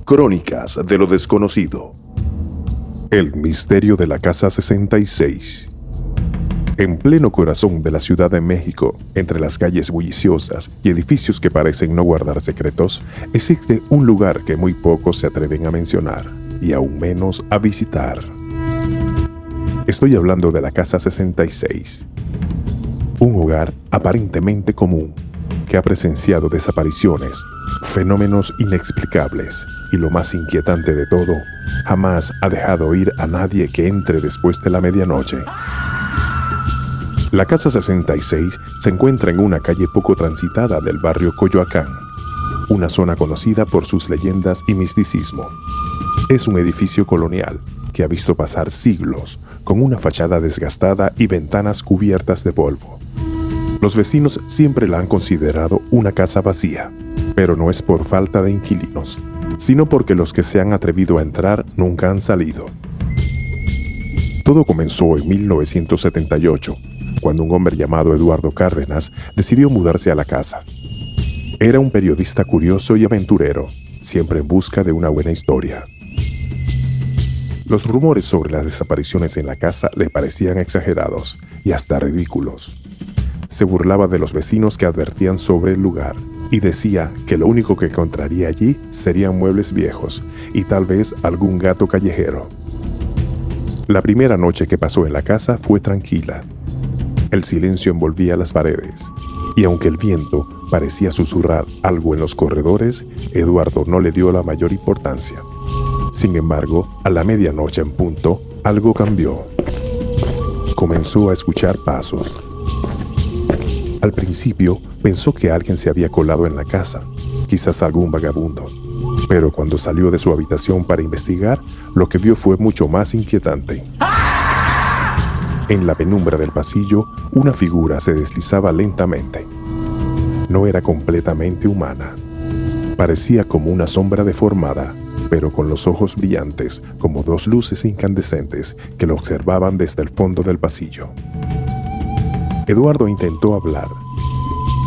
Crónicas de lo desconocido. El misterio de la Casa 66. En pleno corazón de la Ciudad de México, entre las calles bulliciosas y edificios que parecen no guardar secretos, existe un lugar que muy pocos se atreven a mencionar y aún menos a visitar. Estoy hablando de la Casa 66. Un hogar aparentemente común que ha presenciado desapariciones, fenómenos inexplicables y lo más inquietante de todo, jamás ha dejado ir a nadie que entre después de la medianoche. La Casa 66 se encuentra en una calle poco transitada del barrio Coyoacán, una zona conocida por sus leyendas y misticismo. Es un edificio colonial que ha visto pasar siglos, con una fachada desgastada y ventanas cubiertas de polvo. Los vecinos siempre la han considerado una casa vacía, pero no es por falta de inquilinos, sino porque los que se han atrevido a entrar nunca han salido. Todo comenzó en 1978, cuando un hombre llamado Eduardo Cárdenas decidió mudarse a la casa. Era un periodista curioso y aventurero, siempre en busca de una buena historia. Los rumores sobre las desapariciones en la casa le parecían exagerados y hasta ridículos. Se burlaba de los vecinos que advertían sobre el lugar y decía que lo único que encontraría allí serían muebles viejos y tal vez algún gato callejero. La primera noche que pasó en la casa fue tranquila. El silencio envolvía las paredes y aunque el viento parecía susurrar algo en los corredores, Eduardo no le dio la mayor importancia. Sin embargo, a la medianoche en punto, algo cambió. Comenzó a escuchar pasos. Al principio, pensó que alguien se había colado en la casa, quizás algún vagabundo. Pero cuando salió de su habitación para investigar, lo que vio fue mucho más inquietante. En la penumbra del pasillo, una figura se deslizaba lentamente. No era completamente humana. Parecía como una sombra deformada, pero con los ojos brillantes, como dos luces incandescentes que lo observaban desde el fondo del pasillo. Eduardo intentó hablar,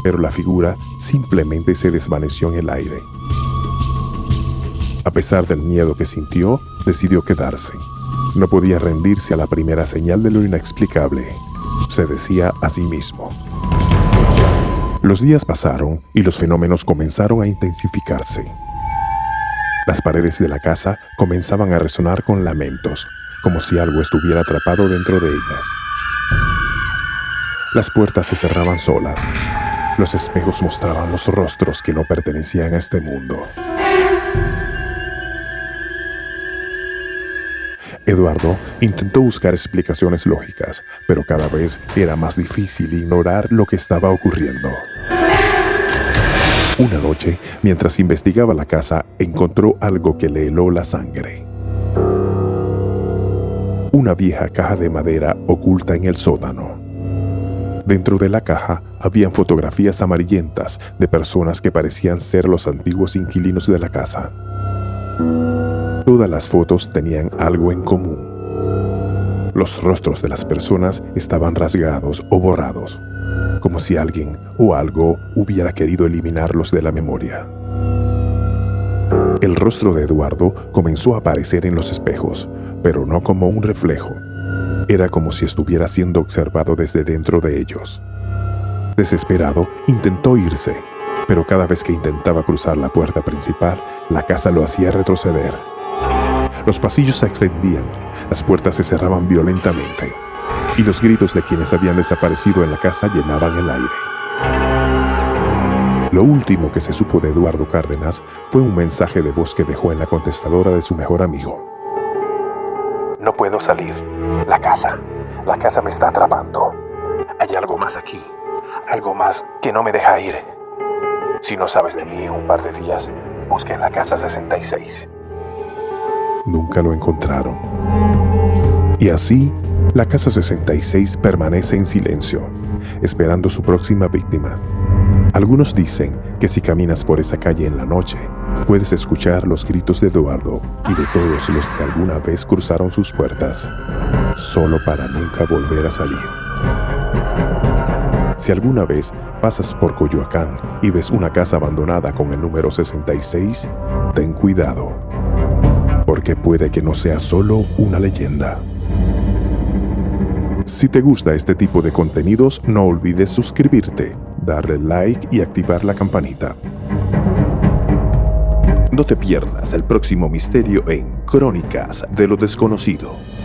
pero la figura simplemente se desvaneció en el aire. A pesar del miedo que sintió, decidió quedarse. No podía rendirse a la primera señal de lo inexplicable, se decía a sí mismo. Los días pasaron y los fenómenos comenzaron a intensificarse. Las paredes de la casa comenzaban a resonar con lamentos, como si algo estuviera atrapado dentro de ellas. Las puertas se cerraban solas. Los espejos mostraban los rostros que no pertenecían a este mundo. Eduardo intentó buscar explicaciones lógicas, pero cada vez era más difícil ignorar lo que estaba ocurriendo. Una noche, mientras investigaba la casa, encontró algo que le heló la sangre. Una vieja caja de madera oculta en el sótano. Dentro de la caja habían fotografías amarillentas de personas que parecían ser los antiguos inquilinos de la casa. Todas las fotos tenían algo en común. Los rostros de las personas estaban rasgados o borrados, como si alguien o algo hubiera querido eliminarlos de la memoria. El rostro de Eduardo comenzó a aparecer en los espejos, pero no como un reflejo. Era como si estuviera siendo observado desde dentro de ellos. Desesperado, intentó irse, pero cada vez que intentaba cruzar la puerta principal, la casa lo hacía retroceder. Los pasillos se extendían, las puertas se cerraban violentamente, y los gritos de quienes habían desaparecido en la casa llenaban el aire. Lo último que se supo de Eduardo Cárdenas fue un mensaje de voz que dejó en la contestadora de su mejor amigo. No puedo salir. La casa me está atrapando. Hay algo más aquí, algo más que no me deja ir. Si no sabes de mí en un par de días, busca en la Casa 66. Nunca lo encontraron. Y así, la Casa 66 permanece en silencio, esperando su próxima víctima. Algunos dicen que si caminas por esa calle en la noche, puedes escuchar los gritos de Eduardo y de todos los que alguna vez cruzaron sus puertas, solo para nunca volver a salir. Si alguna vez pasas por Coyoacán y ves una casa abandonada con el número 66, ten cuidado. porque puede que no sea solo una leyenda. Si te gusta este tipo de contenidos, no olvides suscribirte, darle like y activar la campanita. No te pierdas el próximo misterio en Crónicas de lo Desconocido.